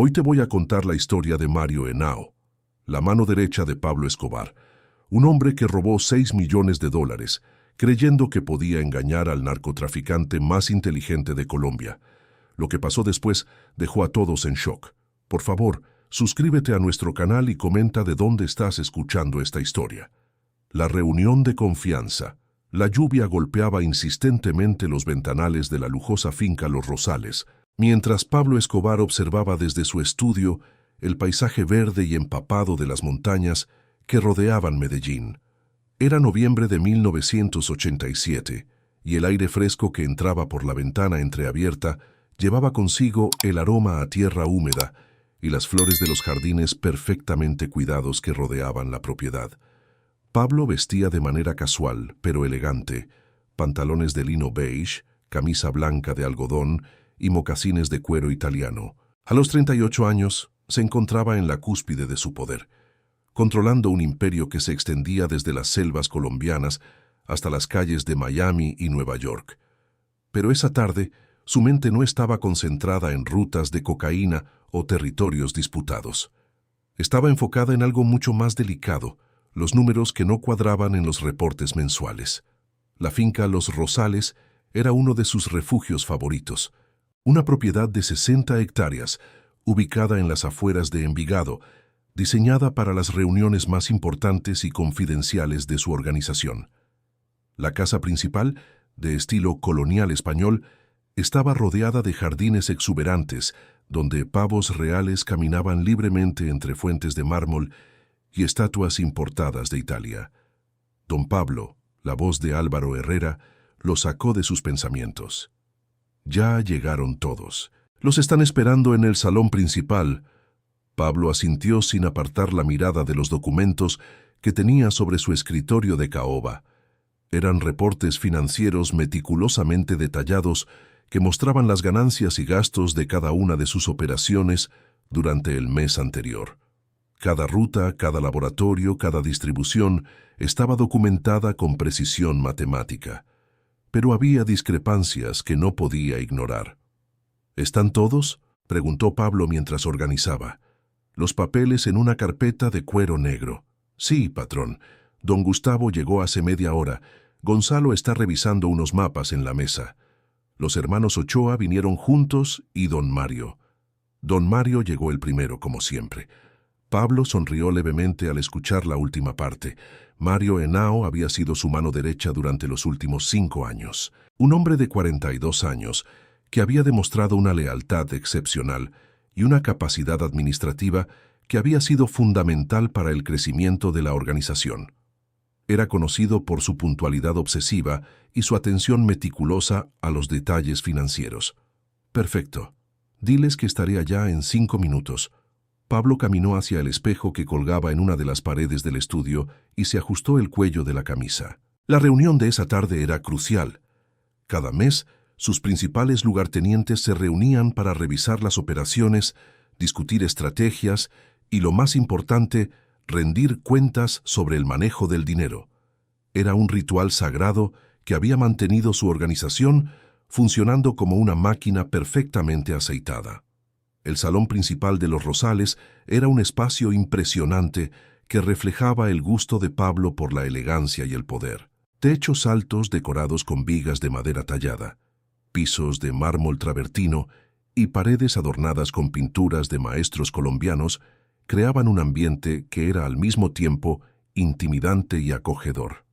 Hoy te voy a contar la historia de Mario Henao, la mano derecha de Pablo Escobar, un hombre que robó $6 millones, creyendo que podía engañar al narcotraficante más inteligente de Colombia. Lo que pasó después dejó a todos en shock. Por favor, suscríbete a nuestro canal y comenta de dónde estás escuchando esta historia. La reunión de confianza. La lluvia golpeaba insistentemente los ventanales de la lujosa finca Los Rosales, mientras Pablo Escobar observaba desde su estudio el paisaje verde y empapado de las montañas que rodeaban Medellín. Era noviembre de 1987, y el aire fresco que entraba por la ventana entreabierta llevaba consigo el aroma a tierra húmeda y las flores de los jardines perfectamente cuidados que rodeaban la propiedad. Pablo vestía de manera casual, pero elegante, pantalones de lino beige, camisa blanca de algodón y mocasines de cuero italiano. A los 38 años, se encontraba en la cúspide de su poder, controlando un imperio que se extendía desde las selvas colombianas hasta las calles de Miami y Nueva York. Pero esa tarde, su mente no estaba concentrada en rutas de cocaína o territorios disputados. Estaba enfocada en algo mucho más delicado: los números que no cuadraban en los reportes mensuales. La finca Los Rosales era uno de sus refugios favoritos, una propiedad de 60 hectáreas, ubicada en las afueras de Envigado, diseñada para las reuniones más importantes y confidenciales de su organización. La casa principal, de estilo colonial español, estaba rodeada de jardines exuberantes, donde pavos reales caminaban libremente entre fuentes de mármol y estatuas importadas de Italia. Don Pablo, la voz de Álvaro Herrera, lo sacó de sus pensamientos. Ya llegaron todos. Los están esperando en el salón principal. Pablo asintió sin apartar la mirada de los documentos que tenía sobre su escritorio de caoba. Eran reportes financieros meticulosamente detallados que mostraban las ganancias y gastos de cada una de sus operaciones durante el mes anterior. Cada ruta, cada laboratorio, cada distribución estaba documentada con precisión matemática. Pero había discrepancias que no podía ignorar. ¿Están todos?, preguntó Pablo mientras organizaba. Los papeles en una carpeta de cuero negro. Sí, patrón. Don Gustavo llegó hace media hora. Gonzalo está revisando unos mapas en la mesa. Los hermanos Ochoa vinieron juntos y don Mario. Don Mario llegó el primero, como siempre. Pablo sonrió levemente al escuchar la última parte. Mario Henao había sido su mano derecha durante los últimos 5 años. Un hombre de 42 años que había demostrado una lealtad excepcional y una capacidad administrativa que había sido fundamental para el crecimiento de la organización. Era conocido por su puntualidad obsesiva y su atención meticulosa a los detalles financieros. Perfecto. Diles que estaré allá en 5 minutos. Pablo caminó hacia el espejo que colgaba en una de las paredes del estudio y se ajustó el cuello de la camisa. La reunión de esa tarde era crucial. Cada mes, sus principales lugartenientes se reunían para revisar las operaciones, discutir estrategias y, lo más importante, rendir cuentas sobre el manejo del dinero. Era un ritual sagrado que había mantenido su organización funcionando como una máquina perfectamente aceitada. El salón principal de Los Rosales era un espacio impresionante que reflejaba el gusto de Pablo por la elegancia y el poder. Techos altos decorados con vigas de madera tallada, pisos de mármol travertino y paredes adornadas con pinturas de maestros colombianos creaban un ambiente que era al mismo tiempo intimidante y acogedor.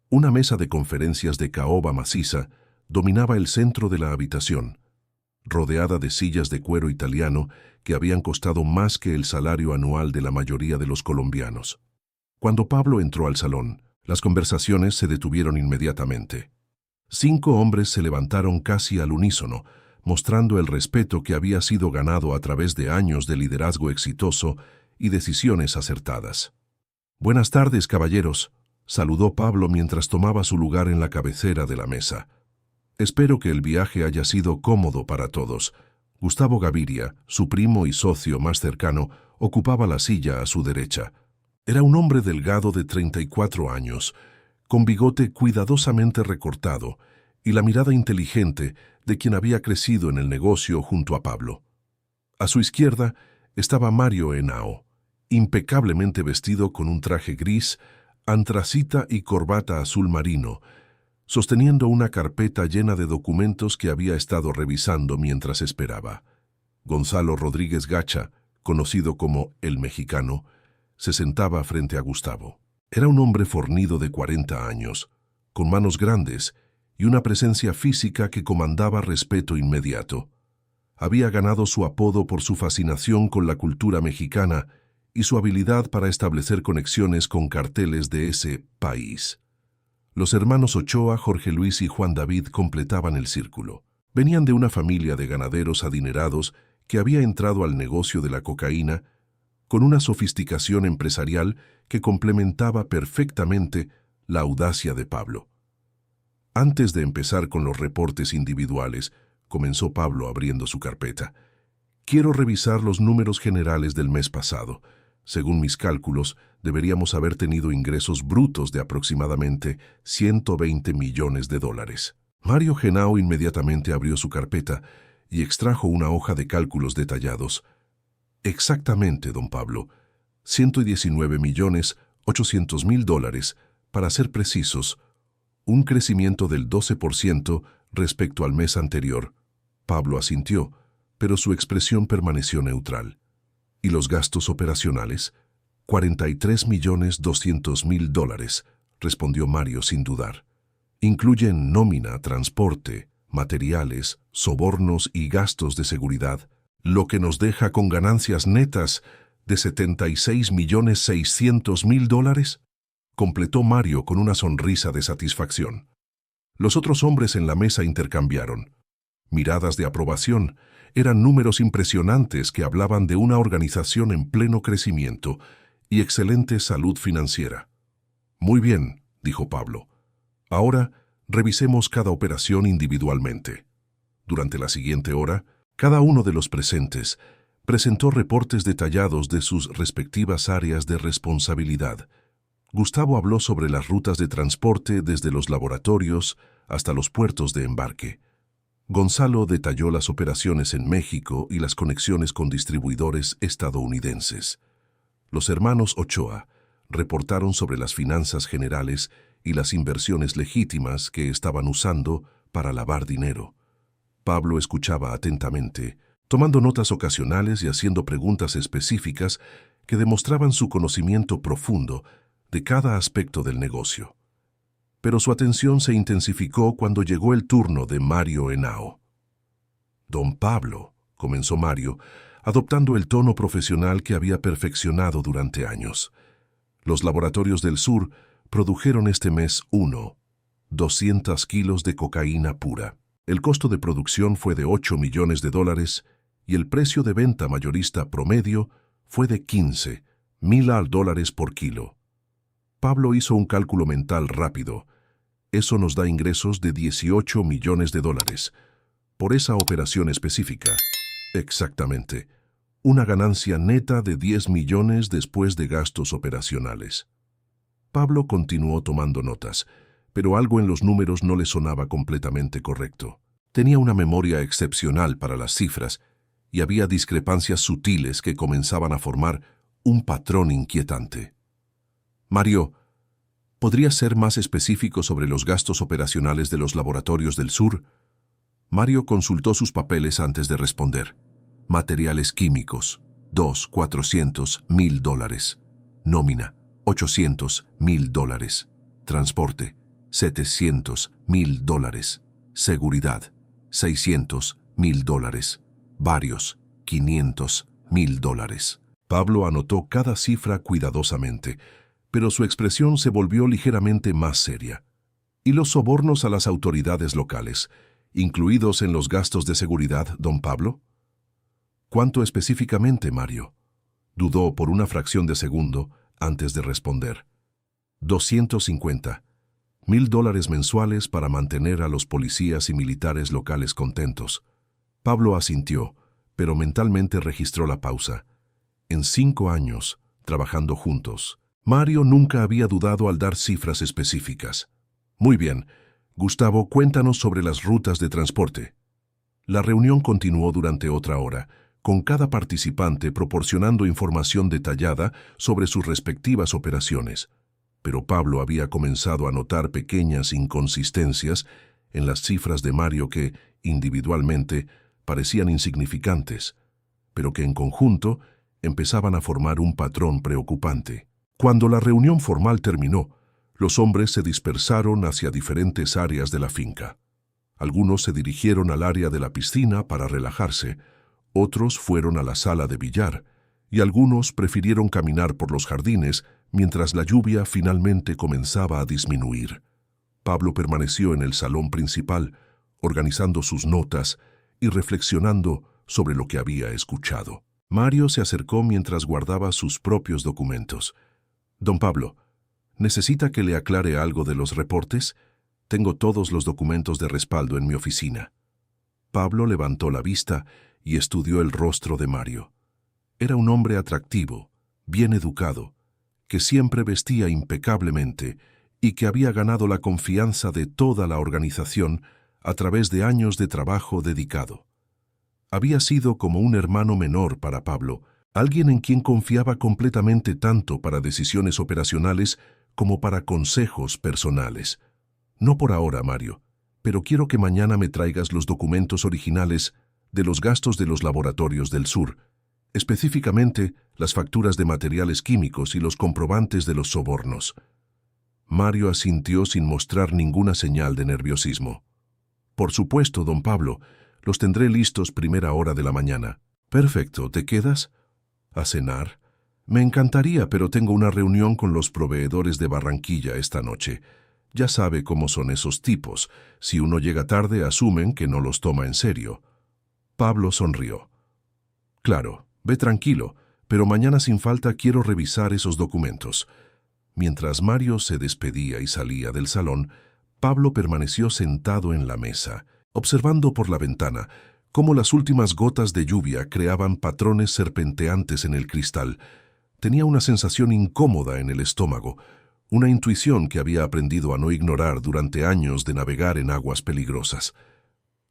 Una mesa de conferencias de caoba maciza dominaba el centro de la habitación, rodeada de sillas de cuero italiano que habían costado más que el salario anual de la mayoría de los colombianos. Cuando Pablo entró al salón, las conversaciones se detuvieron inmediatamente. 5 hombres se levantaron casi al unísono, mostrando el respeto que había sido ganado a través de años de liderazgo exitoso y decisiones acertadas. «Buenas tardes, caballeros», saludó Pablo mientras tomaba su lugar en la cabecera de la mesa. «Espero que el viaje haya sido cómodo para todos». Gustavo Gaviria, su primo y socio más cercano, ocupaba la silla a su derecha. Era un hombre delgado de 34 años, con bigote cuidadosamente recortado y la mirada inteligente de quien había crecido en el negocio junto a Pablo. A su izquierda estaba Mario Henao, impecablemente vestido con un traje gris, antracita y corbata azul marino, sosteniendo una carpeta llena de documentos que había estado revisando mientras esperaba. Gonzalo Rodríguez Gacha, conocido como El Mexicano, se sentaba frente a Gustavo. Era un hombre fornido de 40 años, con manos grandes y una presencia física que comandaba respeto inmediato. Había ganado su apodo por su fascinación con la cultura mexicana y su habilidad para establecer conexiones con carteles de ese país. Los hermanos Ochoa, Jorge Luis y Juan David completaban el círculo. Venían de una familia de ganaderos adinerados que había entrado al negocio de la cocaína con una sofisticación empresarial que complementaba perfectamente la audacia de Pablo. Antes de empezar con los reportes individuales, comenzó Pablo abriendo su carpeta. Quiero revisar los números generales del mes pasado. Según mis cálculos, deberíamos haber tenido ingresos brutos de aproximadamente 120 millones de dólares. Mario Henao inmediatamente abrió su carpeta y extrajo una hoja de cálculos detallados. Exactamente, don Pablo, 119.800.000 dólares, para ser precisos, un crecimiento del 12% respecto al mes anterior. Pablo asintió, pero su expresión permaneció neutral. ¿Y los gastos operacionales? 43.200.000 dólares, respondió Mario sin dudar. Incluyen nómina, transporte, materiales, sobornos y gastos de seguridad, lo que nos deja con ganancias netas de 76.600.000 dólares, completó Mario con una sonrisa de satisfacción. Los otros hombres en la mesa intercambiaron miradas de aprobación. Eran números impresionantes que hablaban de una organización en pleno crecimiento y excelente salud financiera. Muy bien, dijo Pablo. Ahora revisemos cada operación individualmente. Durante la siguiente hora, cada uno de los presentes presentó reportes detallados de sus respectivas áreas de responsabilidad. Gustavo habló sobre las rutas de transporte desde los laboratorios hasta los puertos de embarque. Gonzalo detalló las operaciones en México y las conexiones con distribuidores estadounidenses. Los hermanos Ochoa reportaron sobre las finanzas generales y las inversiones legítimas que estaban usando para lavar dinero. Pablo escuchaba atentamente, tomando notas ocasionales y haciendo preguntas específicas que demostraban su conocimiento profundo de cada aspecto del negocio. Pero su atención se intensificó cuando llegó el turno de Mario Henao. Don Pablo, comenzó Mario, adoptando el tono profesional que había perfeccionado durante años. Los laboratorios del sur produjeron este mes 200 kilos de cocaína pura. El costo de producción fue de 8 millones de dólares y el precio de venta mayorista promedio fue de 15.000 dólares por kilo. Pablo hizo un cálculo mental rápido. Eso nos da ingresos de 18 millones de dólares. Por esa operación específica. Exactamente. Una ganancia neta de 10 millones después de gastos operacionales. Pablo continuó tomando notas, pero algo en los números no le sonaba completamente correcto. Tenía una memoria excepcional para las cifras y había discrepancias sutiles que comenzaban a formar un patrón inquietante. Mario, ¿podría ser más específico sobre los gastos operacionales de los laboratorios del sur? Mario consultó sus papeles antes de responder. Materiales químicos, 400.000 dólares. Nómina, 800.000 dólares. Transporte, 700.000 dólares. Seguridad, 600.000 dólares. Varios, 500.000 dólares. Pablo anotó cada cifra cuidadosamente, pero su expresión se volvió ligeramente más seria. ¿Y los sobornos a las autoridades locales, incluidos en los gastos de seguridad, don Pablo? ¿Cuánto específicamente, Mario? Dudó por una fracción de segundo antes de responder. 250.000 dólares mensuales para mantener a los policías y militares locales contentos. Pablo asintió, pero mentalmente registró la pausa. En 5 años, trabajando juntos, Mario nunca había dudado al dar cifras específicas. Muy bien. Gustavo, cuéntanos sobre las rutas de transporte. La reunión continuó durante otra hora, con cada participante proporcionando información detallada sobre sus respectivas operaciones. Pero Pablo había comenzado a notar pequeñas inconsistencias en las cifras de Mario que, individualmente, parecían insignificantes, pero que en conjunto empezaban a formar un patrón preocupante. Cuando la reunión formal terminó, los hombres se dispersaron hacia diferentes áreas de la finca. Algunos se dirigieron al área de la piscina para relajarse, otros fueron a la sala de billar, y algunos prefirieron caminar por los jardines mientras la lluvia finalmente comenzaba a disminuir. Pablo permaneció en el salón principal, organizando sus notas y reflexionando sobre lo que había escuchado. Mario se acercó mientras guardaba sus propios documentos. «Don Pablo, ¿necesita que le aclare algo de los reportes? Tengo todos los documentos de respaldo en mi oficina». Pablo levantó la vista y estudió el rostro de Mario. Era un hombre atractivo, bien educado, que siempre vestía impecablemente y que había ganado la confianza de toda la organización a través de años de trabajo dedicado. Había sido como un hermano menor para Pablo, alguien en quien confiaba completamente tanto para decisiones operacionales como para consejos personales. «No por ahora, Mario, pero quiero que mañana me traigas los documentos originales de los gastos de los laboratorios del sur, específicamente las facturas de materiales químicos y los comprobantes de los sobornos». Mario asintió sin mostrar ninguna señal de nerviosismo. «Por supuesto, don Pablo, los tendré listos primera hora de la mañana». «Perfecto, ¿te quedas? ¿A cenar?» «Me encantaría, pero tengo una reunión con los proveedores de Barranquilla esta noche. Ya sabe cómo son esos tipos. Si uno llega tarde, asumen que no los toma en serio». Pablo sonrió. «Claro, ve tranquilo, pero mañana sin falta quiero revisar esos documentos». Mientras Mario se despedía y salía del salón, Pablo permaneció sentado en la mesa, observando por la ventana cómo las últimas gotas de lluvia creaban patrones serpenteantes en el cristal. Tenía una sensación incómoda en el estómago, una intuición que había aprendido a no ignorar durante años de navegar en aguas peligrosas.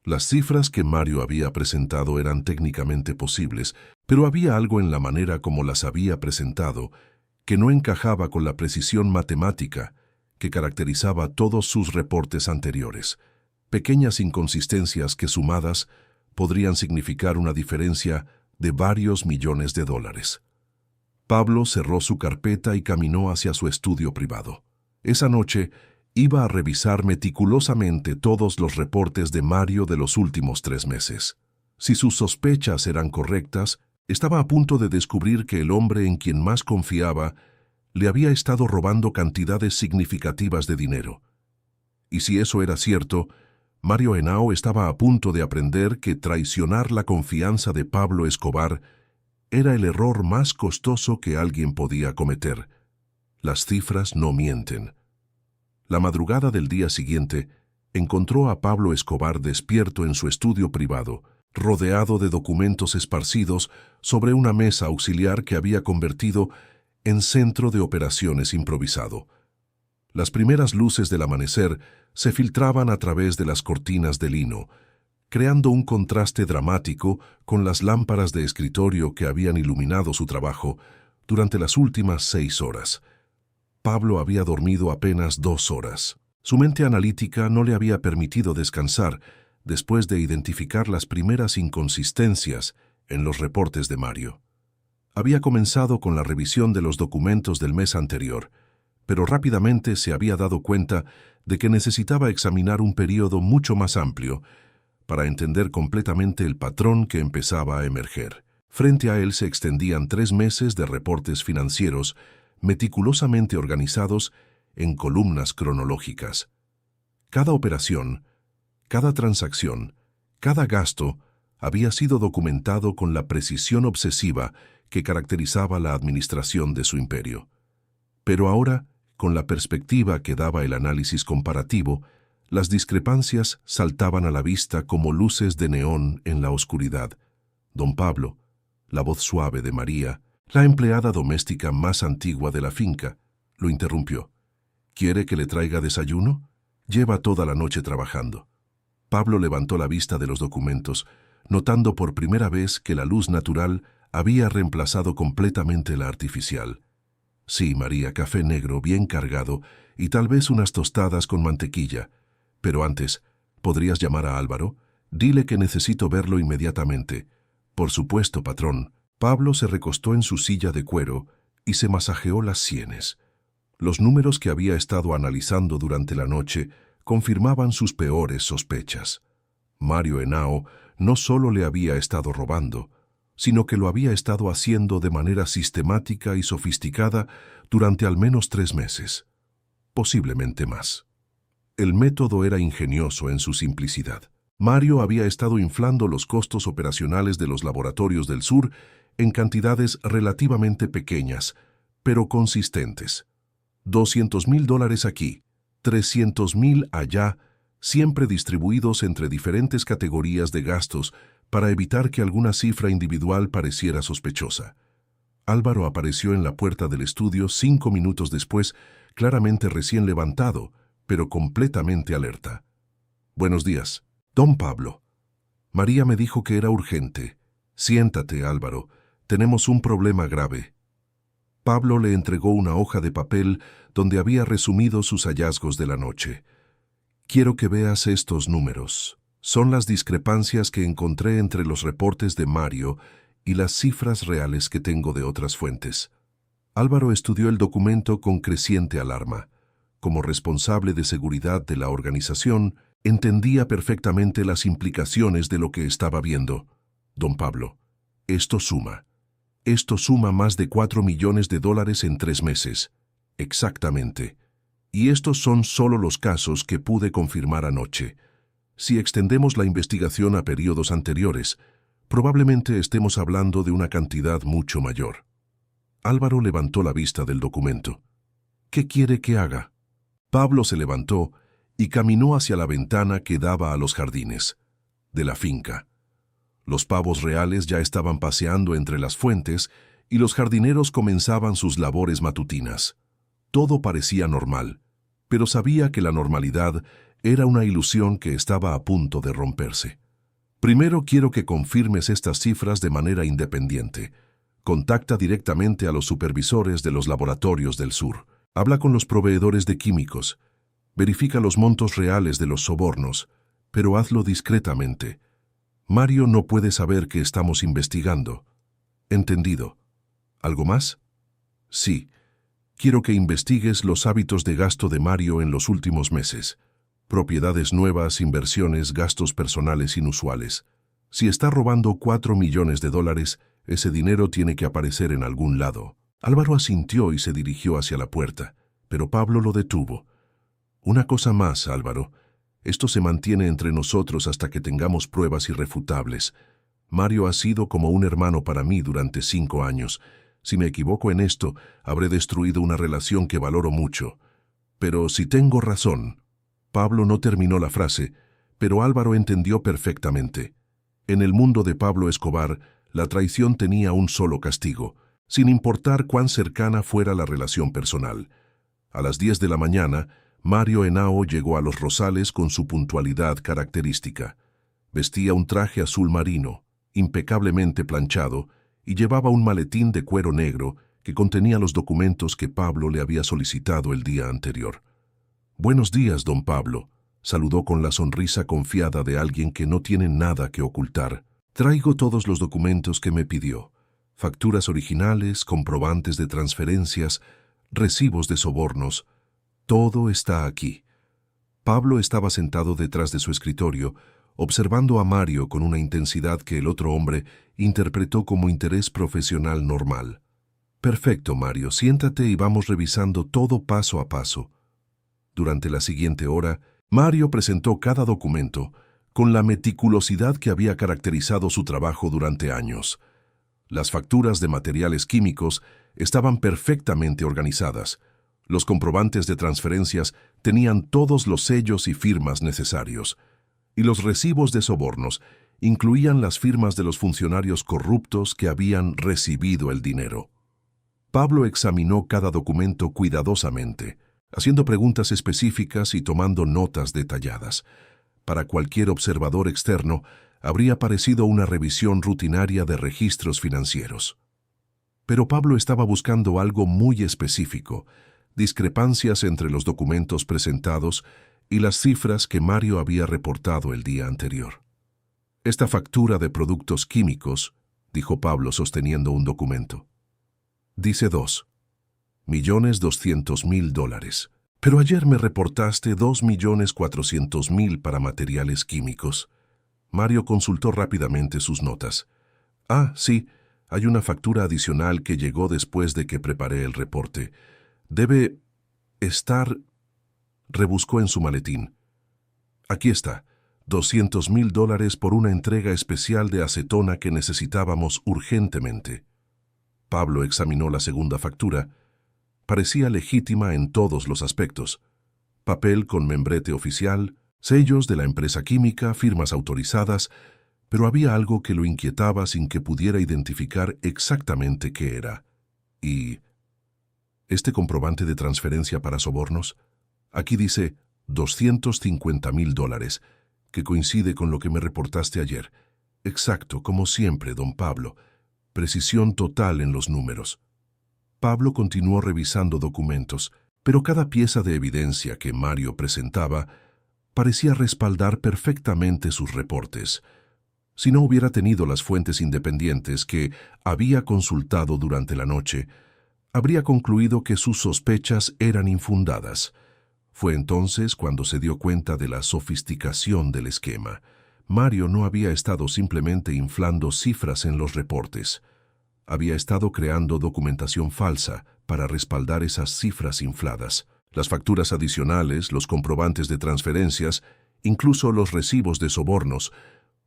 Las cifras que Mario había presentado eran técnicamente posibles, pero había algo en la manera como las había presentado que no encajaba con la precisión matemática que caracterizaba todos sus reportes anteriores. Pequeñas inconsistencias que sumadas podrían significar una diferencia de varios millones de dólares. Pablo cerró su carpeta y caminó hacia su estudio privado. Esa noche iba a revisar meticulosamente todos los reportes de Mario de los últimos 3 meses. Si sus sospechas eran correctas, estaba a punto de descubrir que el hombre en quien más confiaba le había estado robando cantidades significativas de dinero. Y si eso era cierto, Mario Henao estaba a punto de aprender que traicionar la confianza de Pablo Escobar era el error más costoso que alguien podía cometer. Las cifras no mienten. La madrugada del día siguiente, encontró a Pablo Escobar despierto en su estudio privado, rodeado de documentos esparcidos sobre una mesa auxiliar que había convertido en centro de operaciones improvisado. Las primeras luces del amanecer se filtraban a través de las cortinas de lino, creando un contraste dramático con las lámparas de escritorio que habían iluminado su trabajo durante las últimas 6 horas. Pablo había dormido apenas 2 horas. Su mente analítica no le había permitido descansar después de identificar las primeras inconsistencias en los reportes de Mario. Había comenzado con la revisión de los documentos del mes anterior, pero rápidamente se había dado cuenta de que necesitaba examinar un período mucho más amplio para entender completamente el patrón que empezaba a emerger. Frente a él se extendían 3 meses de reportes financieros meticulosamente organizados en columnas cronológicas. Cada operación, cada transacción, cada gasto había sido documentado con la precisión obsesiva que caracterizaba la administración de su imperio. Pero ahora, con la perspectiva que daba el análisis comparativo, las discrepancias saltaban a la vista como luces de neón en la oscuridad. Don Pablo, la voz suave de María, la empleada doméstica más antigua de la finca, lo interrumpió. «¿Quiere que le traiga desayuno? Lleva toda la noche trabajando». Pablo levantó la vista de los documentos. notando por primera vez que la luz natural había reemplazado completamente la artificial. Sí, María, café negro bien cargado y tal vez unas tostadas con mantequilla. Pero antes, ¿podrías llamar a Álvaro? Dile que necesito verlo inmediatamente. Por supuesto, patrón. Pablo se recostó en su silla de cuero y se masajeó las sienes. Los números que había estado analizando durante la noche confirmaban sus peores sospechas. Mario Henao no solo le había estado robando, sino que lo había estado haciendo de manera sistemática y sofisticada durante al menos 3 meses, posiblemente más. El método era ingenioso en su simplicidad. Mario había estado inflando los costos operacionales de los laboratorios del sur en cantidades relativamente pequeñas, pero consistentes. $200,000 aquí, $300,000 allá, siempre distribuidos entre diferentes categorías de gastos para evitar que alguna cifra individual pareciera sospechosa. Álvaro apareció en la puerta del estudio 5 minutos después, claramente recién levantado, pero completamente alerta. «Buenos días, don Pablo. María me dijo que era urgente. Siéntate, Álvaro. Tenemos un problema grave». Pablo le entregó una hoja de papel donde había resumido sus hallazgos de la noche. «Quiero que veas estos números. Son las discrepancias que encontré entre los reportes de Mario y las cifras reales que tengo de otras fuentes». Álvaro estudió el documento con creciente alarma. Como responsable de seguridad de la organización, entendía perfectamente las implicaciones de lo que estaba viendo. «Don Pablo, esto suma más de $4 millones en 3 meses. Exactamente. Y estos son solo los casos que pude confirmar anoche. Si extendemos la investigación a periodos anteriores, probablemente estemos hablando de una cantidad mucho mayor». Álvaro levantó la vista del documento. «¿Qué quiere que haga?». Pablo se levantó y caminó hacia la ventana que daba a los jardines de la finca. Los pavos reales ya estaban paseando entre las fuentes y los jardineros comenzaban sus labores matutinas. Todo parecía normal, pero sabía que la normalidad era una ilusión que estaba a punto de romperse. «Primero quiero que confirmes estas cifras de manera independiente. Contacta directamente a los supervisores de los laboratorios del sur. Habla con los proveedores de químicos. Verifica los montos reales de los sobornos, pero hazlo discretamente. Mario no puede saber que estamos investigando». «Entendido. ¿Algo más?». «Sí. Quiero que investigues los hábitos de gasto de Mario en los últimos meses. Propiedades nuevas, inversiones, gastos personales inusuales. Si está robando $4 millones, ese dinero tiene que aparecer en algún lado». Álvaro asintió y se dirigió hacia la puerta, pero Pablo lo detuvo. «Una cosa más, Álvaro. Esto se mantiene entre nosotros hasta que tengamos pruebas irrefutables. Mario ha sido como un hermano para mí durante 5 años. Si me equivoco en esto, habré destruido una relación que valoro mucho. Pero si tengo razón». Pablo no terminó la frase, pero Álvaro entendió perfectamente. En el mundo de Pablo Escobar, la traición tenía un solo castigo, sin importar cuán cercana fuera la relación personal. A las 10 de la mañana, Mario Henao llegó a Los Rosales con su puntualidad característica. Vestía un traje azul marino, impecablemente planchado, y llevaba un maletín de cuero negro que contenía los documentos que Pablo le había solicitado el día anterior. «Buenos días, don Pablo», saludó con la sonrisa confiada de alguien que no tiene nada que ocultar. «Traigo todos los documentos que me pidió. Facturas originales, comprobantes de transferencias, recibos de sobornos. Todo está aquí». Pablo estaba sentado detrás de su escritorio, observando a Mario con una intensidad que el otro hombre interpretó como interés profesional normal. «Perfecto, Mario, siéntate y vamos revisando todo paso a paso». Durante la siguiente hora, Mario presentó cada documento con la meticulosidad que había caracterizado su trabajo durante años. Las facturas de materiales químicos estaban perfectamente organizadas. Los comprobantes de transferencias tenían todos los sellos y firmas necesarios. Y los recibos de sobornos incluían las firmas de los funcionarios corruptos que habían recibido el dinero. Pablo examinó cada documento cuidadosamente, haciendo preguntas específicas y tomando notas detalladas. Para cualquier observador externo, habría parecido una revisión rutinaria de registros financieros. Pero Pablo estaba buscando algo muy específico, discrepancias entre los documentos presentados y las cifras que Mario había reportado el día anterior. Esta factura de productos químicos, dijo Pablo sosteniendo un documento, dice $2.200.000. Pero ayer me reportaste $2.400.000 para materiales químicos. Mario consultó rápidamente sus notas. Ah, sí, hay una factura adicional que llegó después de que preparé el reporte. Debe estar... Rebuscó en su maletín. Aquí está, $200.000 por una entrega especial de acetona que necesitábamos urgentemente. Pablo examinó la segunda factura. Parecía legítima en todos los aspectos. Papel con membrete oficial, sellos de la empresa química, firmas autorizadas, pero había algo que lo inquietaba sin que pudiera identificar exactamente qué era. ¿Y este comprobante de transferencia para sobornos? Aquí dice $250.000, que coincide con lo que me reportaste ayer. Exacto, como siempre, don Pablo. Precisión total en los números. Pablo continuó revisando documentos, pero cada pieza de evidencia que Mario presentaba parecía respaldar perfectamente sus reportes. Si no hubiera tenido las fuentes independientes que había consultado durante la noche, habría concluido que sus sospechas eran infundadas. Fue entonces cuando se dio cuenta de la sofisticación del esquema. Mario no había estado simplemente inflando cifras en los reportes. Había estado creando documentación falsa para respaldar esas cifras infladas. Las facturas adicionales, los comprobantes de transferencias, incluso los recibos de sobornos,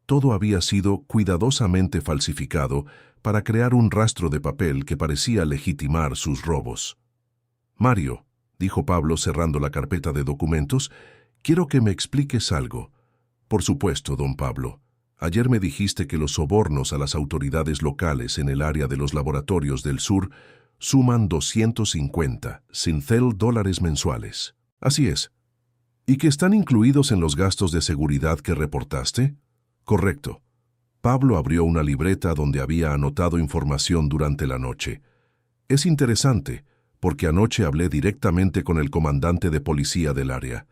todo había sido cuidadosamente falsificado para crear un rastro de papel que parecía legitimar sus robos. Mario, dijo Pablo cerrando la carpeta de documentos, quiero que me expliques algo. Por supuesto, don Pablo. Ayer me dijiste que los sobornos a las autoridades locales en el área de los laboratorios del sur suman $250.000 mensuales. Así es. ¿Y que están incluidos en los gastos de seguridad que reportaste? Correcto. Pablo abrió una libreta donde había anotado información durante la noche. Es interesante, porque anoche hablé directamente con el comandante de policía del área.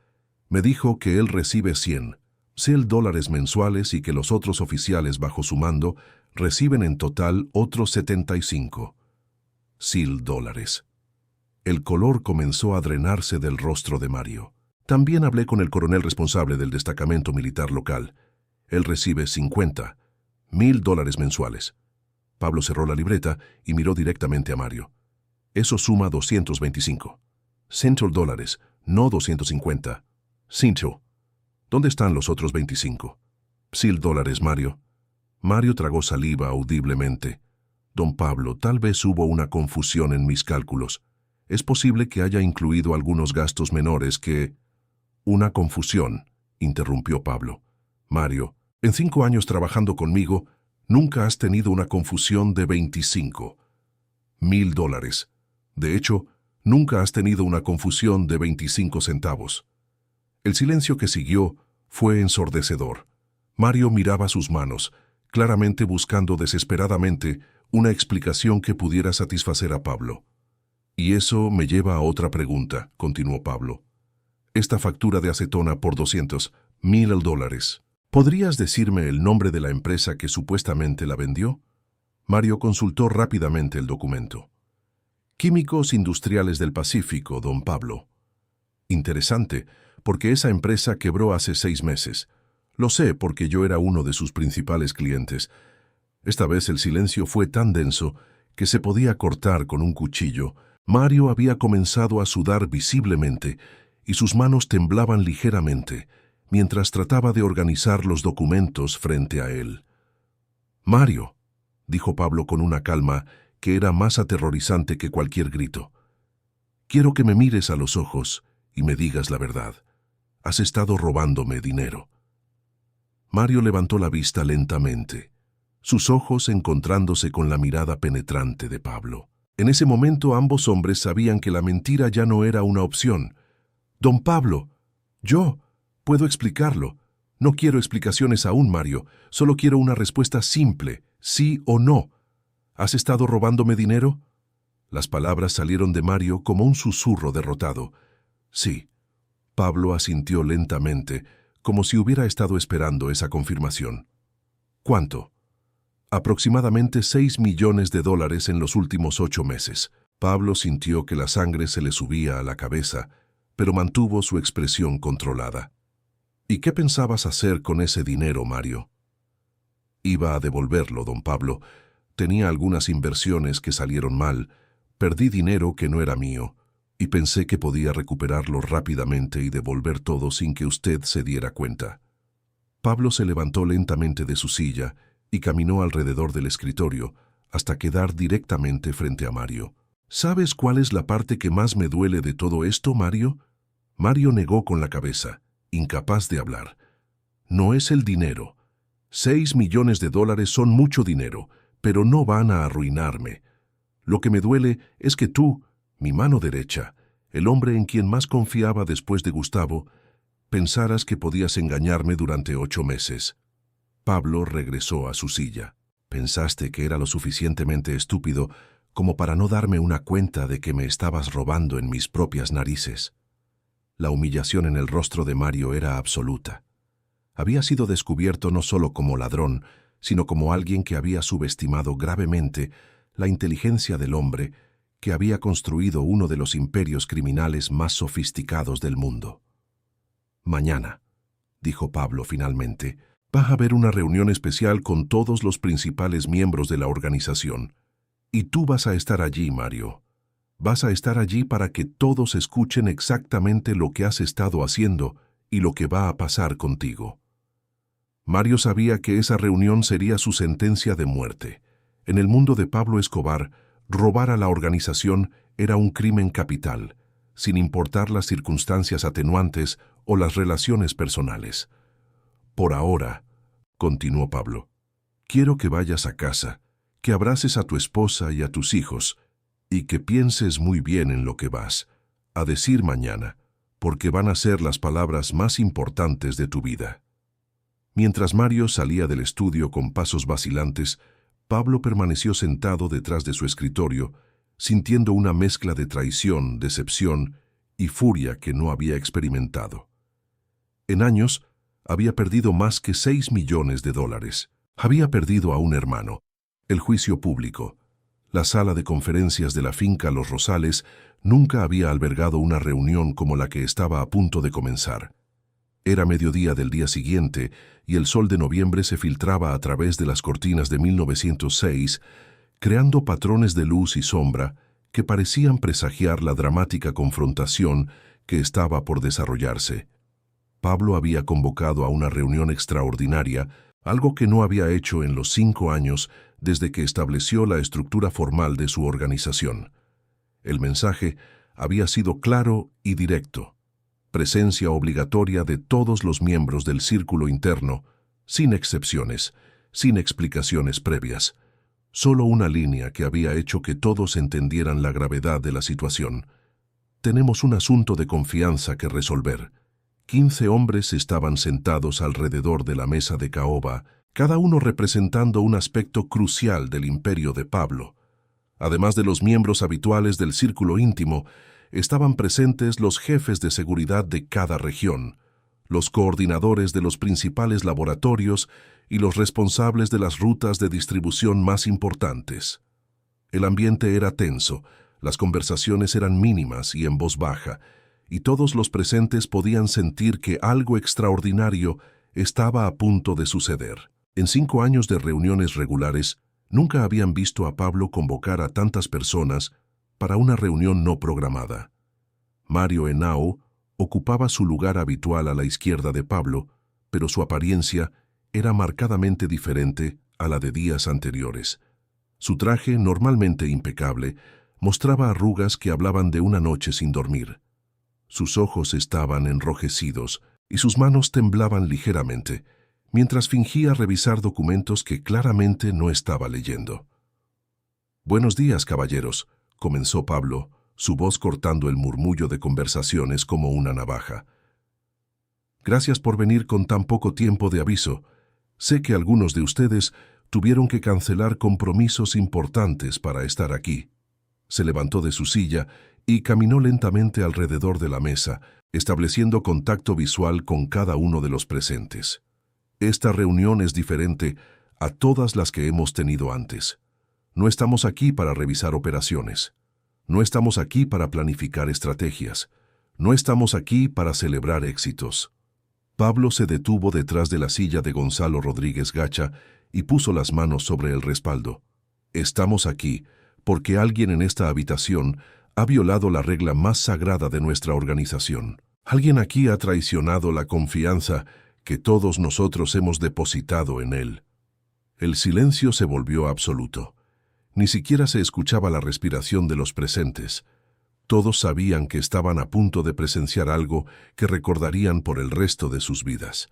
Me dijo que él recibe $100.000 mensuales y que los otros oficiales bajo su mando reciben en total otros $75.000. El color comenzó a drenarse del rostro de Mario. También hablé con el coronel responsable del destacamento militar local. Él recibe $50.000 mensuales. Pablo cerró la libreta y miró directamente a Mario. Eso suma $225.000, no 250. Cincho. ¿Dónde están los otros $25.000, Mario? Mario tragó saliva audiblemente. Don Pablo, tal vez hubo una confusión en mis cálculos. Es posible que haya incluido algunos gastos menores que... Una confusión, interrumpió Pablo. Mario, en 5 años trabajando conmigo, nunca has tenido una confusión de $25.000. De hecho, nunca has tenido una confusión de 25 centavos. El silencio que siguió fue ensordecedor. Mario miraba sus manos, claramente buscando desesperadamente una explicación que pudiera satisfacer a Pablo. Y eso me lleva a otra pregunta, continuó Pablo. Esta factura de acetona por $200.000. ¿Podrías decirme el nombre de la empresa que supuestamente la vendió? Mario consultó rápidamente el documento. Químicos Industriales del Pacífico, don Pablo. Interesante, porque esa empresa quebró hace 6 meses. Lo sé porque yo era uno de sus principales clientes. Esta vez el silencio fue tan denso que se podía cortar con un cuchillo. Mario había comenzado a sudar visiblemente y sus manos temblaban ligeramente mientras trataba de organizar los documentos frente a él. Mario, dijo Pablo con una calma que era más aterrorizante que cualquier grito. Quiero que me mires a los ojos y me digas la verdad. Has estado robándome dinero. Mario levantó la vista lentamente, sus ojos encontrándose con la mirada penetrante de Pablo. En ese momento ambos hombres sabían que la mentira ya no era una opción. Don Pablo, yo puedo explicarlo. No quiero explicaciones aún, Mario. Solo quiero una respuesta simple, sí o no. ¿Has estado robándome dinero? Las palabras salieron de Mario como un susurro derrotado. Sí. Pablo asintió lentamente, como si hubiera estado esperando esa confirmación. ¿Cuánto? Aproximadamente 6 millones de dólares en los últimos 8 meses. Pablo sintió que la sangre se le subía a la cabeza, pero mantuvo su expresión controlada. ¿Y qué pensabas hacer con ese dinero, Mario? Iba a devolverlo, don Pablo. Tenía algunas inversiones que salieron mal, perdí dinero que no era mío, y pensé que podía recuperarlo rápidamente y devolver todo sin que usted se diera cuenta. Pablo se levantó lentamente de su silla y caminó alrededor del escritorio hasta quedar directamente frente a Mario. ¿Sabes cuál es la parte que más me duele de todo esto, Mario? Mario negó con la cabeza, incapaz de hablar. No es el dinero. 6 millones de dólares son mucho dinero, pero no van a arruinarme. Lo que me duele es que tú, mi mano derecha, el hombre en quien más confiaba después de Gustavo, pensaras que podías engañarme durante 8 meses. Pablo regresó a su silla. Pensaste que era lo suficientemente estúpido como para no darme una cuenta de que me estabas robando en mis propias narices. La humillación en el rostro de Mario era absoluta. Había sido descubierto no solo como ladrón, sino como alguien que había subestimado gravemente la inteligencia del hombre que había construido uno de los imperios criminales más sofisticados del mundo. Mañana, dijo Pablo finalmente, va a haber una reunión especial con todos los principales miembros de la organización. Y tú vas a estar allí, Mario. Vas a estar allí para que todos escuchen exactamente lo que has estado haciendo y lo que va a pasar contigo. Mario sabía que esa reunión sería su sentencia de muerte. En el mundo de Pablo Escobar, robar a la organización era un crimen capital, sin importar las circunstancias atenuantes o las relaciones personales. Por ahora, continuó Pablo, quiero que vayas a casa, que abraces a tu esposa y a tus hijos, y que pienses muy bien en lo que vas a decir mañana, porque van a ser las palabras más importantes de tu vida. Mientras Mario salía del estudio con pasos vacilantes, Pablo permaneció sentado detrás de su escritorio, sintiendo una mezcla de traición, decepción y furia que no había experimentado. En años, había perdido más que 6 millones de dólares. Había perdido a un hermano, el juicio público. La sala de conferencias de la finca Los Rosales nunca había albergado una reunión como la que estaba a punto de comenzar. Era mediodía del día siguiente y el sol de noviembre se filtraba a través de las cortinas de 1906, creando patrones de luz y sombra que parecían presagiar la dramática confrontación que estaba por desarrollarse. Pablo había convocado a una reunión extraordinaria, algo que no había hecho en los 5 años desde que estableció la estructura formal de su organización. El mensaje había sido claro y directo. Presencia obligatoria de todos los miembros del círculo interno, sin excepciones, sin explicaciones previas. Solo una línea que había hecho que todos entendieran la gravedad de la situación. Tenemos un asunto de confianza que resolver. 15 hombres estaban sentados alrededor de la mesa de caoba, cada uno representando un aspecto crucial del imperio de Pablo. Además de los miembros habituales del círculo íntimo, estaban presentes los jefes de seguridad de cada región, los coordinadores de los principales laboratorios y los responsables de las rutas de distribución más importantes. El ambiente era tenso, las conversaciones eran mínimas y en voz baja, y todos los presentes podían sentir que algo extraordinario estaba a punto de suceder. En 5 años de reuniones regulares, nunca habían visto a Pablo convocar a tantas personas para una reunión no programada. Mario Henao ocupaba su lugar habitual a la izquierda de Pablo, pero su apariencia era marcadamente diferente a la de días anteriores. Su traje, normalmente impecable, mostraba arrugas que hablaban de una noche sin dormir. Sus ojos estaban enrojecidos y sus manos temblaban ligeramente, mientras fingía revisar documentos que claramente no estaba leyendo. «Buenos días, caballeros», comenzó Pablo, su voz cortando el murmullo de conversaciones como una navaja. Gracias por venir con tan poco tiempo de aviso. Sé que algunos de ustedes tuvieron que cancelar compromisos importantes para estar aquí. Se levantó de su silla y caminó lentamente alrededor de la mesa, estableciendo contacto visual con cada uno de los presentes. Esta reunión es diferente a todas las que hemos tenido antes. No estamos aquí para revisar operaciones. No estamos aquí para planificar estrategias. No estamos aquí para celebrar éxitos. Pablo se detuvo detrás de la silla de Gonzalo Rodríguez Gacha y puso las manos sobre el respaldo. Estamos aquí porque alguien en esta habitación ha violado la regla más sagrada de nuestra organización. Alguien aquí ha traicionado la confianza que todos nosotros hemos depositado en él. El silencio se volvió absoluto. Ni siquiera se escuchaba la respiración de los presentes. Todos sabían que estaban a punto de presenciar algo que recordarían por el resto de sus vidas.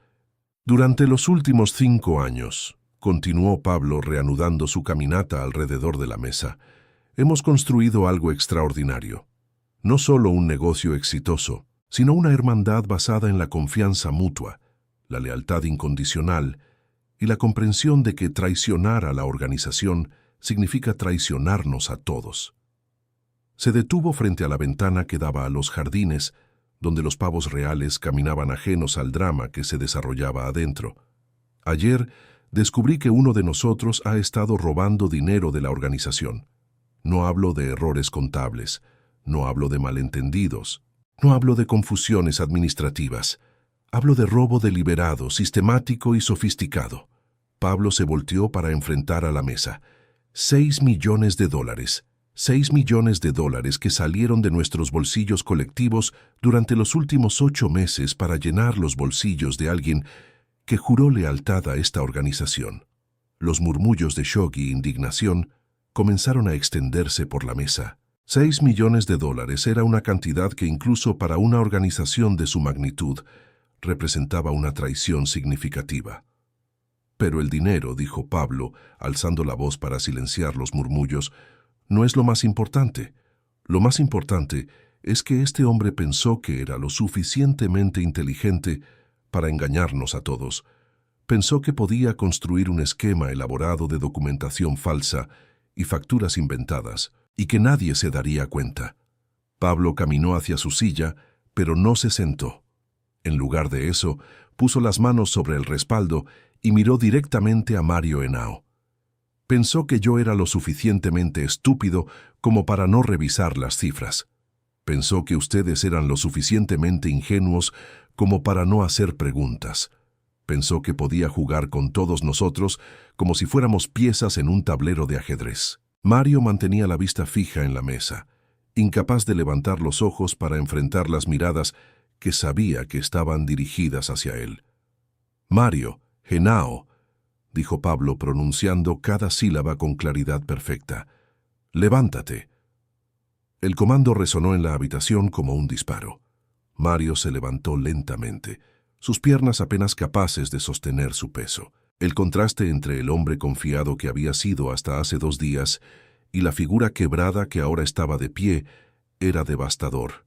Durante los últimos 5 años, continuó Pablo reanudando su caminata alrededor de la mesa, hemos construido algo extraordinario. No solo un negocio exitoso, sino una hermandad basada en la confianza mutua, la lealtad incondicional y la comprensión de que traicionar a la organización significa traicionarnos a todos. Se detuvo frente a la ventana que daba a los jardines, donde los pavos reales caminaban ajenos al drama que se desarrollaba adentro. Ayer descubrí que uno de nosotros ha estado robando dinero de la organización. No hablo de errores contables, no hablo de malentendidos, no hablo de confusiones administrativas. Hablo de robo deliberado, sistemático y sofisticado. Pablo se volteó para enfrentar a la mesa. $6 millones. $6 millones que salieron de nuestros bolsillos colectivos durante los últimos 8 meses para llenar los bolsillos de alguien que juró lealtad a esta organización. Los murmullos de shock y indignación comenzaron a extenderse por la mesa. $6 millones era una cantidad que incluso para una organización de su magnitud representaba una traición significativa. Pero el dinero, dijo Pablo, alzando la voz para silenciar los murmullos, no es lo más importante. Lo más importante es que este hombre pensó que era lo suficientemente inteligente para engañarnos a todos. Pensó que podía construir un esquema elaborado de documentación falsa y facturas inventadas, y que nadie se daría cuenta. Pablo caminó hacia su silla, pero no se sentó. En lugar de eso, puso las manos sobre el respaldo y miró directamente a Mario Henao. Pensó que yo era lo suficientemente estúpido como para no revisar las cifras. Pensó que ustedes eran lo suficientemente ingenuos como para no hacer preguntas. Pensó que podía jugar con todos nosotros como si fuéramos piezas en un tablero de ajedrez. Mario mantenía la vista fija en la mesa, incapaz de levantar los ojos para enfrentar las miradas que sabía que estaban dirigidas hacia él. Mario, Henao, dijo Pablo pronunciando cada sílaba con claridad perfecta. Levántate. El comando resonó en la habitación como un disparo. Mario se levantó lentamente, sus piernas apenas capaces de sostener su peso. El contraste entre el hombre confiado que había sido hasta hace 2 días y la figura quebrada que ahora estaba de pie era devastador.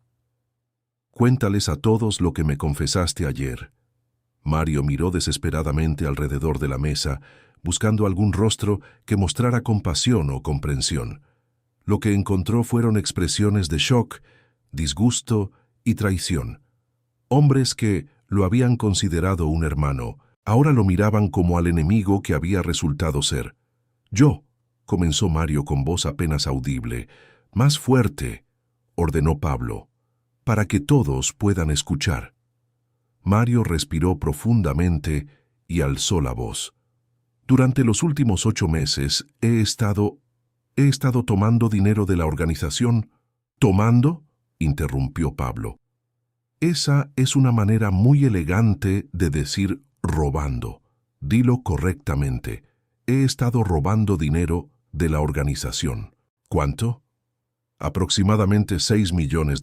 Cuéntales a todos lo que me confesaste ayer. Mario miró desesperadamente alrededor de la mesa, buscando algún rostro que mostrara compasión o comprensión. Lo que encontró fueron expresiones de shock, disgusto y traición. Hombres que lo habían considerado un hermano, ahora lo miraban como al enemigo que había resultado ser. «Yo», comenzó Mario con voz apenas audible, «más fuerte», ordenó Pablo, «para que todos puedan escuchar». Mario respiró profundamente y alzó la voz. «Durante los últimos 8 meses he estado tomando dinero de la organización». «¿Tomando?», interrumpió Pablo. «Esa es una manera muy elegante de decir robando. Dilo correctamente. He estado robando dinero de la organización». «¿Cuánto?». «Aproximadamente $6 millones».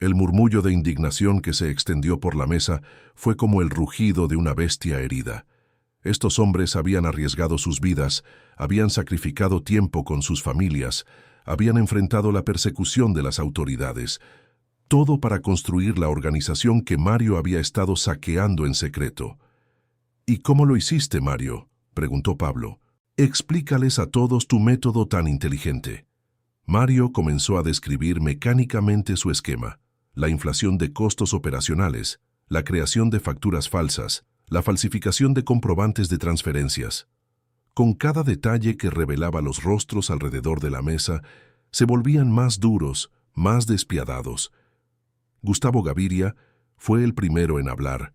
El murmullo de indignación que se extendió por la mesa fue como el rugido de una bestia herida. Estos hombres habían arriesgado sus vidas, habían sacrificado tiempo con sus familias, habían enfrentado la persecución de las autoridades, Todo para construir la organización que Mario había estado saqueando en secreto. ¿Y cómo lo hiciste, Mario?, preguntó Pablo. Explícales a todos tu método tan inteligente. Mario comenzó a describir mecánicamente su esquema: la inflación de costos operacionales, la creación de facturas falsas, la falsificación de comprobantes de transferencias. Con cada detalle que revelaba, los rostros alrededor de la mesa se volvían más duros, más despiadados. Gustavo Gaviria fue el primero en hablar.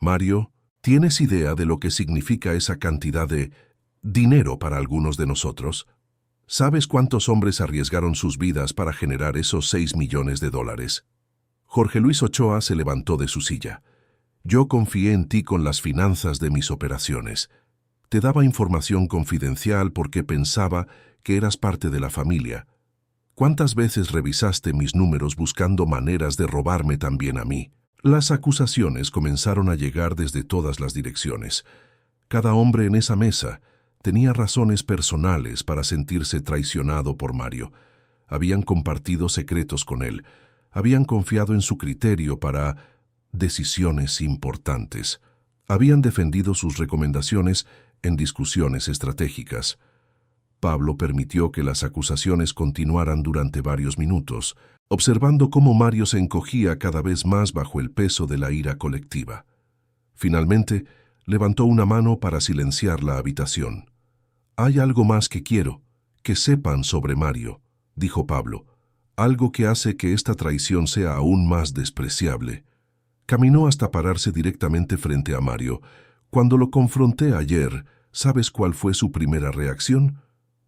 Mario, ¿tienes idea de lo que significa esa cantidad de dinero para algunos de nosotros? ¿Sabes cuántos hombres arriesgaron sus vidas para generar esos 6 millones de dólares? Jorge Luis Ochoa se levantó de su silla. Yo confié en ti con las finanzas de mis operaciones. Te daba información confidencial porque pensaba que eras parte de la familia. ¿Cuántas veces revisaste mis números buscando maneras de robarme también a mí? Las acusaciones comenzaron a llegar desde todas las direcciones. Cada hombre en esa mesa tenía razones personales para sentirse traicionado por Mario. Habían compartido secretos con él. Habían confiado en su criterio para decisiones importantes. Habían defendido sus recomendaciones en discusiones estratégicas. Pablo permitió que las acusaciones continuaran durante varios minutos, observando cómo Mario se encogía cada vez más bajo el peso de la ira colectiva. Finalmente, levantó una mano para silenciar la habitación. «Hay algo más que quiero que sepan sobre Mario», dijo Pablo, «algo que hace que esta traición sea aún más despreciable». Caminó hasta pararse directamente frente a Mario. Cuando lo confronté ayer, ¿sabes cuál fue su primera reacción?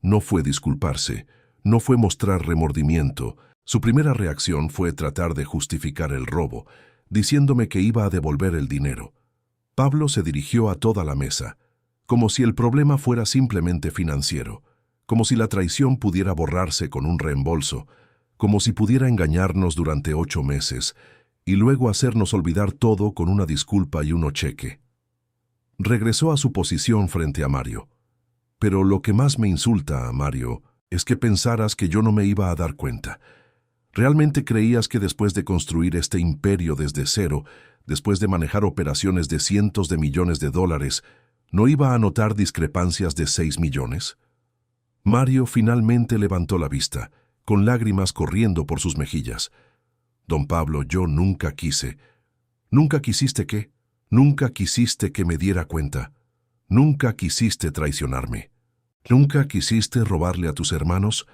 No fue disculparse, no fue mostrar remordimiento. Su primera reacción fue tratar de justificar el robo, diciéndome que iba a devolver el dinero. Pablo se dirigió a toda la mesa, como si el problema fuera simplemente financiero, como si la traición pudiera borrarse con un reembolso, como si pudiera engañarnos durante 8 meses y luego hacernos olvidar todo con una disculpa y un cheque. Regresó a su posición frente a Mario. Pero lo que más me insulta, Mario, es que pensaras que yo no me iba a dar cuenta. ¿Realmente creías que después de construir este imperio desde cero, después de manejar operaciones de cientos de millones de dólares, no iba a notar discrepancias de 6 millones? Mario finalmente levantó la vista, con lágrimas corriendo por sus mejillas. Don Pablo, yo nunca quise. ¿Nunca quisiste qué? Nunca quisiste que me diera cuenta. Nunca quisiste traicionarme. ¿Nunca quisiste robarle a tus hermanos?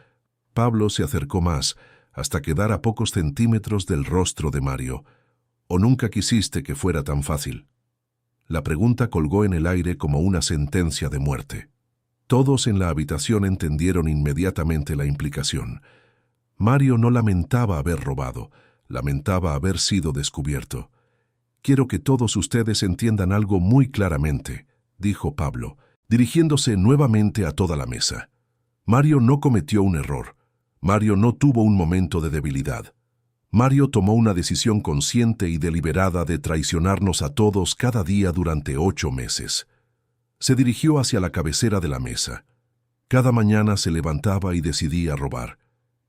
Pablo se acercó más, hasta quedar a pocos centímetros del rostro de Mario. ¿O nunca quisiste que fuera tan fácil? La pregunta colgó en el aire como una sentencia de muerte. Todos en la habitación entendieron inmediatamente la implicación. Mario no lamentaba haber robado, lamentaba haber sido descubierto. «Quiero que todos ustedes entiendan algo muy claramente», dijo Pablo, dirigiéndose nuevamente a toda la mesa. Mario no cometió un error. Mario no tuvo un momento de debilidad. Mario tomó una decisión consciente y deliberada de traicionarnos a todos cada día durante 8 meses. Se dirigió hacia la cabecera de la mesa. Cada mañana se levantaba y decidía robar.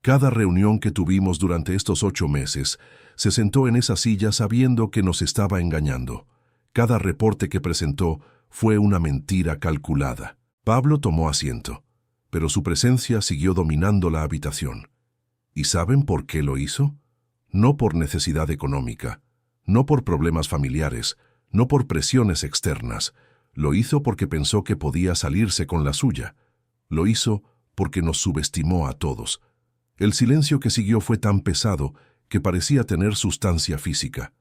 Cada reunión que tuvimos durante estos 8 meses, se sentó en esa silla sabiendo que nos estaba engañando. Cada reporte que presentó fue una mentira calculada. Pablo tomó asiento, pero su presencia siguió dominando la habitación. ¿Y saben por qué lo hizo? No por necesidad económica, no por problemas familiares, no por presiones externas. Lo hizo porque pensó que podía salirse con la suya. Lo hizo porque nos subestimó a todos. El silencio que siguió fue tan pesado que parecía tener sustancia física.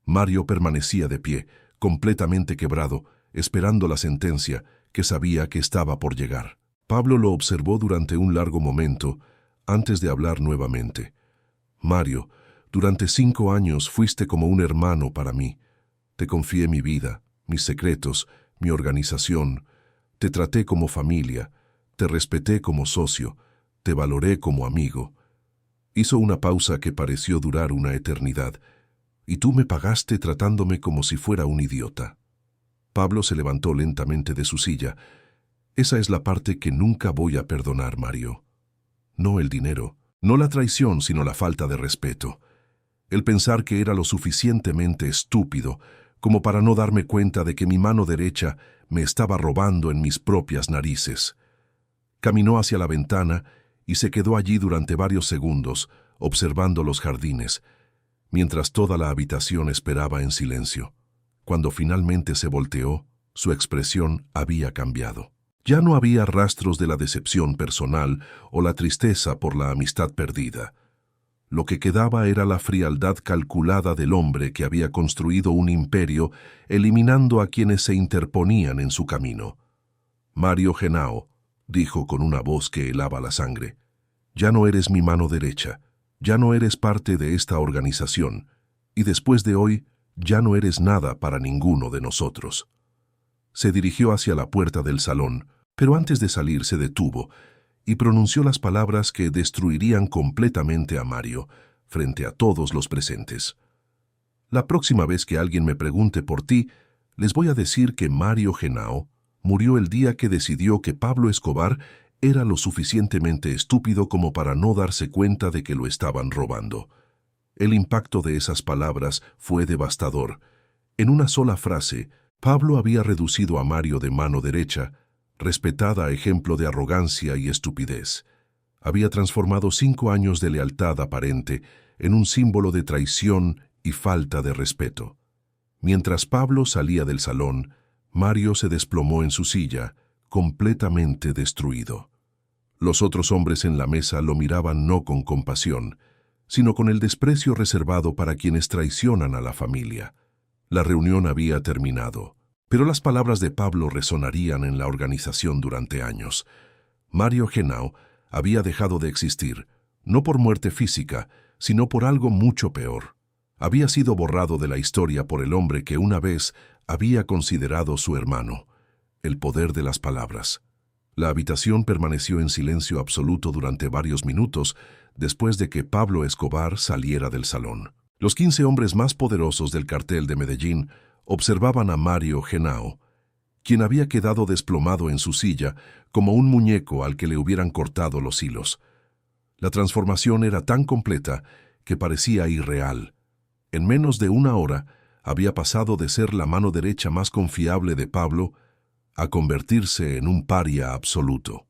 Mario permanecía de pie, completamente quebrado, esperando la sentencia que sabía que estaba por llegar. Pablo lo observó durante un largo momento, antes de hablar nuevamente. «Mario, durante 5 años fuiste como un hermano para mí. Te confié mi vida, mis secretos, mi organización. Te traté como familia, te respeté como socio, te valoré como amigo». Hizo una pausa que pareció durar una eternidad. «Y tú me pagaste tratándome como si fuera un idiota». Pablo se levantó lentamente de su silla. «Esa es la parte que nunca voy a perdonar, Mario. No el dinero, no la traición, sino la falta de respeto. El pensar que era lo suficientemente estúpido como para no darme cuenta de que mi mano derecha me estaba robando en mis propias narices. Caminó hacia la ventana y se quedó allí durante varios segundos, observando los jardines, mientras toda la habitación esperaba en silencio. Cuando finalmente se volteó, su expresión había cambiado. Ya no había rastros de la decepción personal o la tristeza por la amistad perdida. Lo que quedaba era la frialdad calculada del hombre que había construido un imperio, eliminando a quienes se interponían en su camino. Mario Henao dijo con una voz que helaba la sangre: «Ya no eres mi mano derecha, ya no eres parte de esta organización, y después de hoy ya no eres nada para ninguno de nosotros». Se dirigió hacia la puerta del salón, pero antes de salir se detuvo y pronunció las palabras que destruirían completamente a Mario frente a todos los presentes. «La próxima vez que alguien me pregunte por ti, les voy a decir que Mario Henao murió el día que decidió que Pablo Escobar era lo suficientemente estúpido como para no darse cuenta de que lo estaban robando». El impacto de esas palabras fue devastador. En una sola frase, Pablo había reducido a Mario de mano derecha, respetada ejemplo de arrogancia y estupidez. Había transformado 5 años de lealtad aparente en un símbolo de traición y falta de respeto. Mientras Pablo salía del salón, Mario se desplomó en su silla, completamente destruido. Los otros hombres en la mesa lo miraban no con compasión, sino con el desprecio reservado para quienes traicionan a la familia. La reunión había terminado, pero las palabras de Pablo resonarían en la organización durante años. Mario Henao había dejado de existir, no por muerte física, sino por algo mucho peor. Había sido borrado de la historia por el hombre que una vez había considerado su hermano. El poder de las palabras. La habitación permaneció en silencio absoluto durante varios minutos después de que Pablo Escobar saliera del salón. Los 15 hombres más poderosos del cartel de Medellín observaban a Mario Henao, quien había quedado desplomado en su silla como un muñeco al que le hubieran cortado los hilos. La transformación era tan completa que parecía irreal. En menos de una hora había pasado de ser la mano derecha más confiable de Pablo a convertirse en un paria absoluto.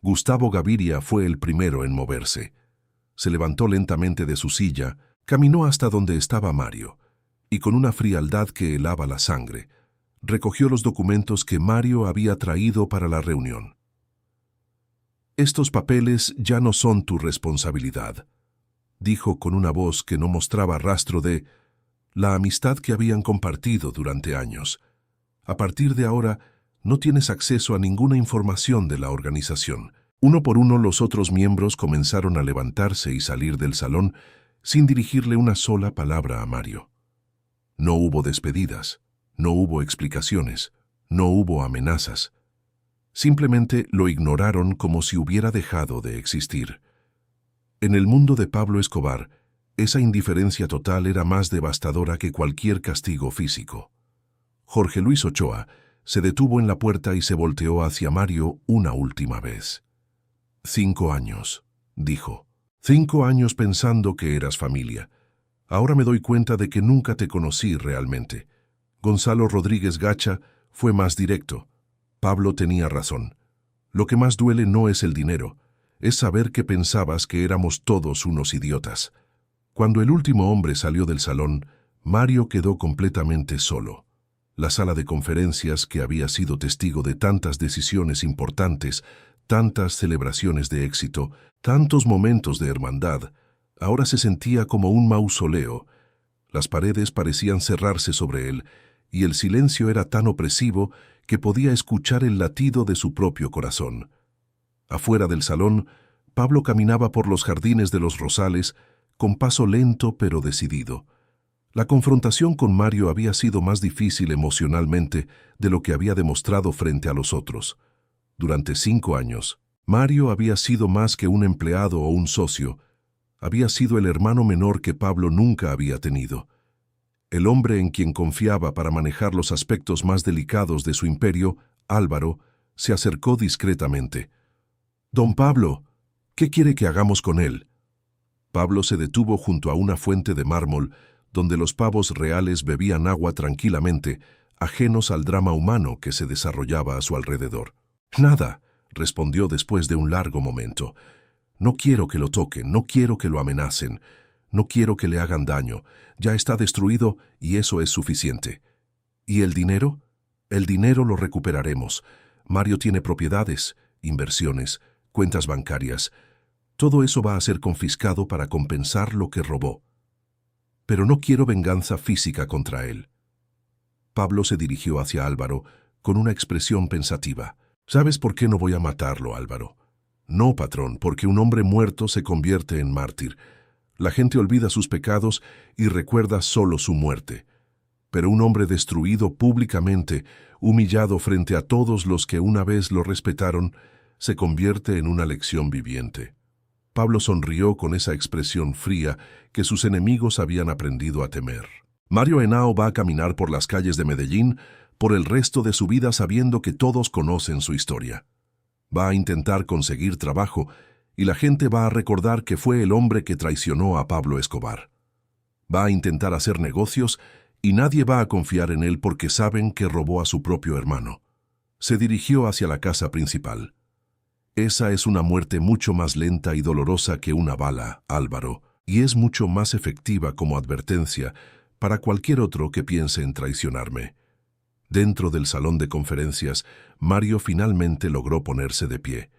Gustavo Gaviria fue el primero en moverse. Se levantó lentamente de su silla, caminó hasta donde estaba Mario, y con una frialdad que helaba la sangre, recogió los documentos que Mario había traído para la reunión. «Estos papeles ya no son tu responsabilidad», dijo con una voz que no mostraba rastro de la amistad que habían compartido durante años. «A partir de ahora, no tienes acceso a ninguna información de la organización». Uno por uno los otros miembros comenzaron a levantarse y salir del salón sin dirigirle una sola palabra a Mario. No hubo despedidas, no hubo explicaciones, no hubo amenazas. Simplemente lo ignoraron como si hubiera dejado de existir. En el mundo de Pablo Escobar, esa indiferencia total era más devastadora que cualquier castigo físico. Jorge Luis Ochoa se detuvo en la puerta y se volteó hacia Mario una última vez. 5 años, dijo. 5 años pensando que eras familia. Ahora me doy cuenta de que nunca te conocí realmente. Gonzalo Rodríguez Gacha fue más directo. Pablo tenía razón. Lo que más duele no es el dinero, es saber que pensabas que éramos todos unos idiotas. Cuando el último hombre salió del salón, Mario quedó completamente solo. La sala de conferencias, que había sido testigo de tantas decisiones importantes, tantas celebraciones de éxito, tantos momentos de hermandad, ahora se sentía como un mausoleo. Las paredes parecían cerrarse sobre él, y el silencio era tan opresivo que podía escuchar el latido de su propio corazón. Afuera del salón, Pablo caminaba por los jardines de los Rosales con paso lento pero decidido. La confrontación con Mario había sido más difícil emocionalmente de lo que había demostrado frente a los otros. Durante 5 años, Mario había sido más que un empleado o un socio. Había sido el hermano menor que Pablo nunca había tenido. El hombre en quien confiaba para manejar los aspectos más delicados de su imperio, Álvaro, se acercó discretamente. «Don Pablo, ¿qué quiere que hagamos con él?» Pablo se detuvo junto a una fuente de mármol donde los pavos reales bebían agua tranquilamente, ajenos al drama humano que se desarrollaba a su alrededor. «Nada», respondió después de un largo momento. «No quiero que lo toquen, no quiero que lo amenacen, no quiero que le hagan daño. Ya está destruido y eso es suficiente». «¿Y el dinero?» «El dinero lo recuperaremos. Mario tiene propiedades, inversiones, cuentas bancarias. Todo eso va a ser confiscado para compensar lo que robó. Pero no quiero venganza física contra él». Pablo se dirigió hacia Álvaro con una expresión pensativa. «¿Sabes por qué no voy a matarlo, Álvaro?» «No, patrón, porque un hombre muerto se convierte en mártir. La gente olvida sus pecados y recuerda solo su muerte. Pero un hombre destruido públicamente, humillado frente a todos los que una vez lo respetaron, se convierte en una lección viviente». Pablo sonrió con esa expresión fría que sus enemigos habían aprendido a temer. Mario Henao va a caminar por las calles de Medellín por el resto de su vida sabiendo que todos conocen su historia. Va a intentar conseguir trabajo y la gente va a recordar que fue el hombre que traicionó a Pablo Escobar. Va a intentar hacer negocios y nadie va a confiar en él porque saben que robó a su propio hermano. Se dirigió hacia la casa principal. «Esa es una muerte mucho más lenta y dolorosa que una bala, Álvaro, y es mucho más efectiva como advertencia para cualquier otro que piense en traicionarme». Dentro del salón de conferencias, Mario finalmente logró ponerse de pie.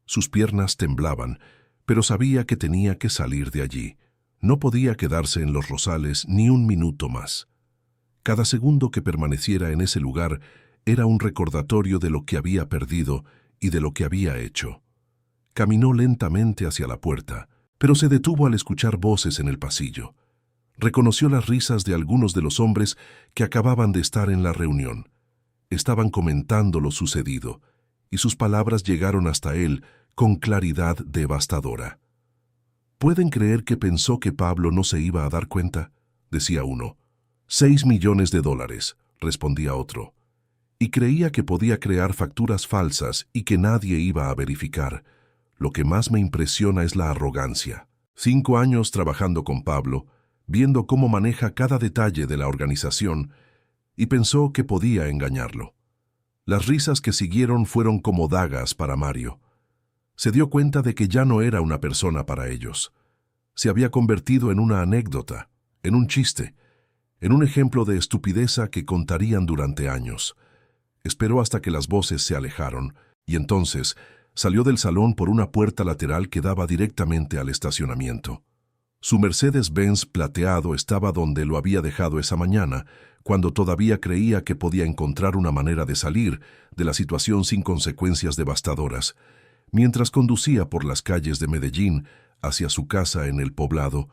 Sus piernas temblaban, pero sabía que tenía que salir de allí. No podía quedarse en Los Rosales ni un minuto más. Cada segundo que permaneciera en ese lugar era un recordatorio de lo que había perdido y de lo que había hecho. Caminó lentamente hacia la puerta, pero se detuvo al escuchar voces en el pasillo. Reconoció las risas de algunos de los hombres que acababan de estar en la reunión. Estaban comentando lo sucedido, y sus palabras llegaron hasta él con claridad devastadora. «¿Pueden creer que pensó que Pablo no se iba a dar cuenta?», decía uno. «$6 millones», respondía otro. «Y creía que podía crear facturas falsas y que nadie iba a verificar. Lo que más me impresiona es la arrogancia. 5 años trabajando con Pablo, viendo cómo maneja cada detalle de la organización, y pensó que podía engañarlo». Las risas que siguieron fueron como dagas para Mario. Se dio cuenta de que ya no era una persona para ellos. Se había convertido en una anécdota, en un chiste, en un ejemplo de estupideza que contarían durante años. Esperó hasta que las voces se alejaron, y entonces salió del salón por una puerta lateral que daba directamente al estacionamiento. Su Mercedes-Benz plateado estaba donde lo había dejado esa mañana, cuando todavía creía que podía encontrar una manera de salir de la situación sin consecuencias devastadoras. Mientras conducía por las calles de Medellín hacia su casa en el Poblado,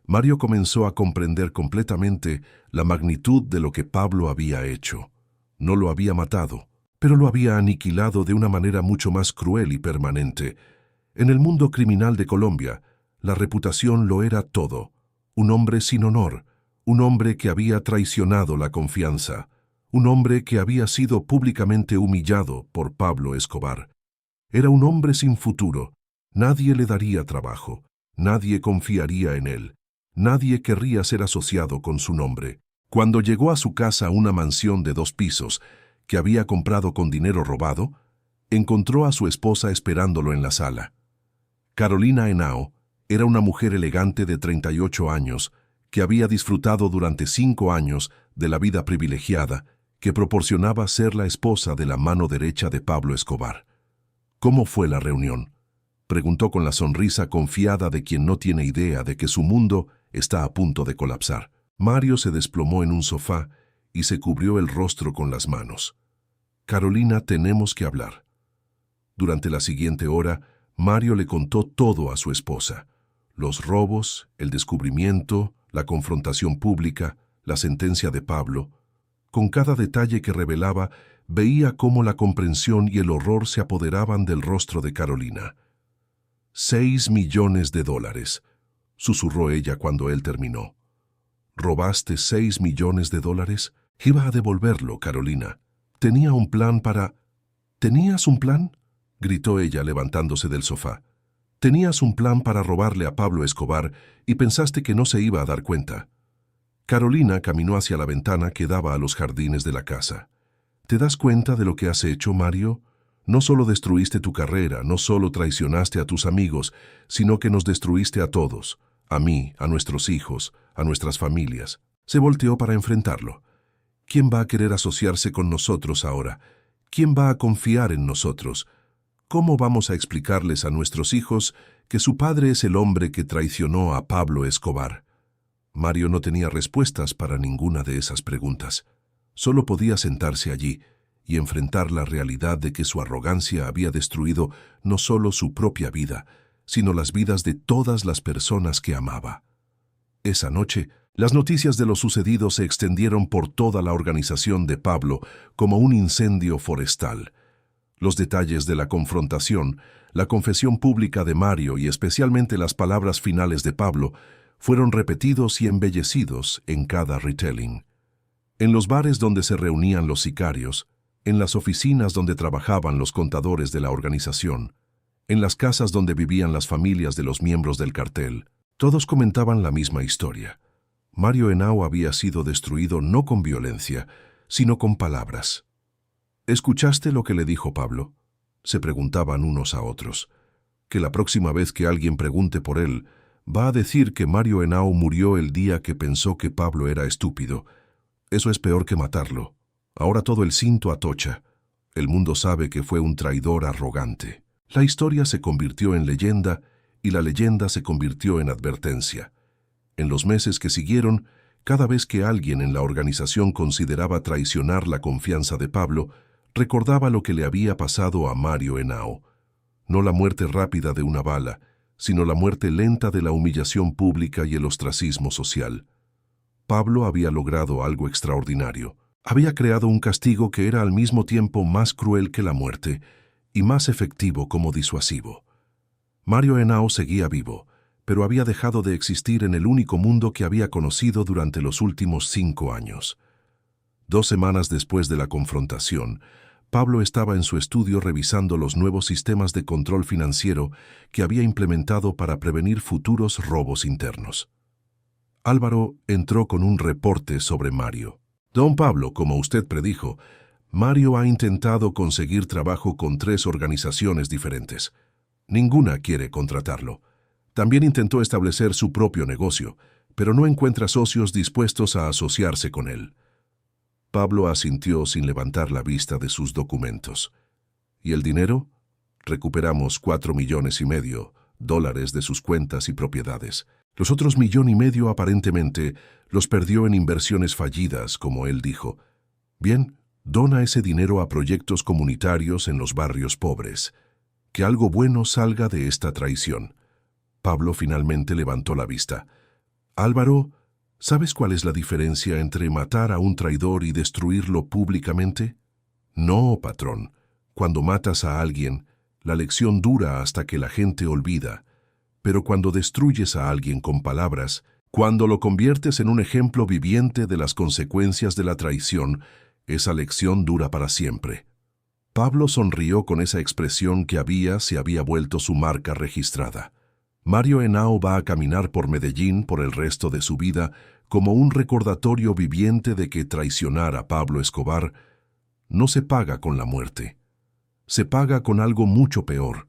Mario comenzó a comprender completamente la magnitud de lo que Pablo había hecho. No lo había matado, pero lo había aniquilado de una manera mucho más cruel y permanente. En el mundo criminal de Colombia, la reputación lo era todo. Un hombre sin honor, un hombre que había traicionado la confianza, un hombre que había sido públicamente humillado por Pablo Escobar. Era un hombre sin futuro. Nadie le daría trabajo, nadie confiaría en él, nadie querría ser asociado con su nombre. Cuando llegó a su casa, una mansión de 2 pisos, que había comprado con dinero robado, encontró a su esposa esperándolo en la sala. Carolina Henao era una mujer elegante de 38 años, que había disfrutado durante 5 años de la vida privilegiada que proporcionaba ser la esposa de la mano derecha de Pablo Escobar. «¿Cómo fue la reunión?», preguntó con la sonrisa confiada de quien no tiene idea de que su mundo está a punto de colapsar. Mario se desplomó en un sofá y se cubrió el rostro con las manos. «Carolina, tenemos que hablar». Durante la siguiente hora, Mario le contó todo a su esposa: los robos, el descubrimiento, la confrontación pública, la sentencia de Pablo. Con cada detalle que revelaba, veía cómo la comprensión y el horror se apoderaban del rostro de Carolina. $6 millones, susurró ella cuando él terminó. «¿Robaste $6 millones? Iba a devolverlo, Carolina. Tenía un plan para...» «¿Tenías un plan?», gritó ella levantándose del sofá. Tenías un plan para robarle a Pablo Escobar y pensaste que no se iba a dar cuenta. Carolina caminó hacia la ventana que daba a los jardines de la casa. ¿Te das cuenta de lo que has hecho, Mario? No solo destruiste tu carrera, no solo traicionaste a tus amigos, sino que nos destruiste a todos, a mí, a nuestros hijos, a nuestras familias. Se volteó para enfrentarlo. ¿Quién va a querer asociarse con nosotros ahora? ¿Quién va a confiar en nosotros? ¿Cómo vamos a explicarles a nuestros hijos que su padre es el hombre que traicionó a Pablo Escobar? Mario no tenía respuestas para ninguna de esas preguntas. Solo podía sentarse allí y enfrentar la realidad de que su arrogancia había destruido no solo su propia vida, sino las vidas de todas las personas que amaba. Esa noche, las noticias de lo sucedido se extendieron por toda la organización de Pablo como un incendio forestal. Los detalles de la confrontación, la confesión pública de Mario y especialmente las palabras finales de Pablo fueron repetidos y embellecidos en cada retelling. En los bares donde se reunían los sicarios, en las oficinas donde trabajaban los contadores de la organización, en las casas donde vivían las familias de los miembros del cartel, todos comentaban la misma historia. Mario Henao había sido destruido no con violencia, sino con palabras. ¿Escuchaste lo que le dijo Pablo?, se preguntaban unos a otros. Que la próxima vez que alguien pregunte por él, va a decir que Mario Henao murió el día que pensó que Pablo era estúpido. Eso es peor que matarlo. Ahora todo el cinto atocha. El mundo sabe que fue un traidor arrogante. La historia se convirtió en leyenda y la leyenda se convirtió en advertencia. En los meses que siguieron, cada vez que alguien en la organización consideraba traicionar la confianza de Pablo, recordaba lo que le había pasado a Mario Henao. No la muerte rápida de una bala, sino la muerte lenta de la humillación pública y el ostracismo social. Pablo había logrado algo extraordinario. Había creado un castigo que era al mismo tiempo más cruel que la muerte y más efectivo como disuasivo. Mario Henao seguía vivo, pero había dejado de existir en el único mundo que había conocido durante los últimos 5 años. 2 semanas después de la confrontación, Pablo estaba en su estudio revisando los nuevos sistemas de control financiero que había implementado para prevenir futuros robos internos. Álvaro entró con un reporte sobre Mario. Don Pablo, como usted predijo, Mario ha intentado conseguir trabajo con 3 organizaciones diferentes. Ninguna quiere contratarlo. También intentó establecer su propio negocio, pero no encuentra socios dispuestos a asociarse con él. Pablo asintió sin levantar la vista de sus documentos. ¿Y el dinero? Recuperamos $4,5 millones de sus cuentas y propiedades. Los otros 1,5 millones aparentemente los perdió en inversiones fallidas, como él dijo. Bien, dona ese dinero a proyectos comunitarios en los barrios pobres. Que algo bueno salga de esta traición. Pablo finalmente levantó la vista. Álvaro, ¿sabes cuál es la diferencia entre matar a un traidor y destruirlo públicamente? No, patrón. Cuando matas a alguien, la lección dura hasta que la gente olvida. Pero cuando destruyes a alguien con palabras, cuando lo conviertes en un ejemplo viviente de las consecuencias de la traición, esa lección dura para siempre. Pablo sonrió con esa expresión que se había vuelto su marca registrada. Mario Henao va a caminar por Medellín por el resto de su vida como un recordatorio viviente de que traicionar a Pablo Escobar no se paga con la muerte. Se paga con algo mucho peor.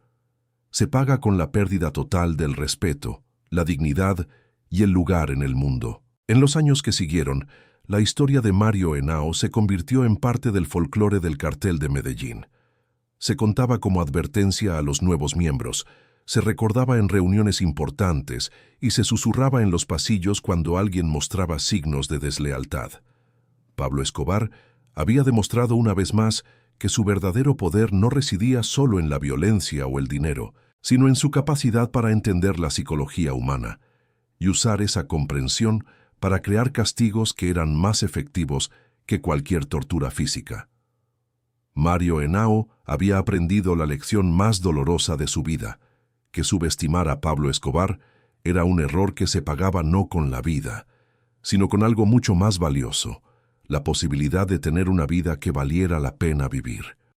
Se paga con la pérdida total del respeto, la dignidad y el lugar en el mundo. En los años que siguieron, la historia de Mario Henao se convirtió en parte del folclore del cartel de Medellín. Se contaba como advertencia a los nuevos miembros, se recordaba en reuniones importantes y se susurraba en los pasillos cuando alguien mostraba signos de deslealtad. Pablo Escobar había demostrado una vez más que su verdadero poder no residía solo en la violencia o el dinero, sino en su capacidad para entender la psicología humana y usar esa comprensión para crear castigos que eran más efectivos que cualquier tortura física. Mario Henao había aprendido la lección más dolorosa de su vida, que subestimar a Pablo Escobar era un error que se pagaba no con la vida, sino con algo mucho más valioso, la posibilidad de tener una vida que valiera la pena vivir.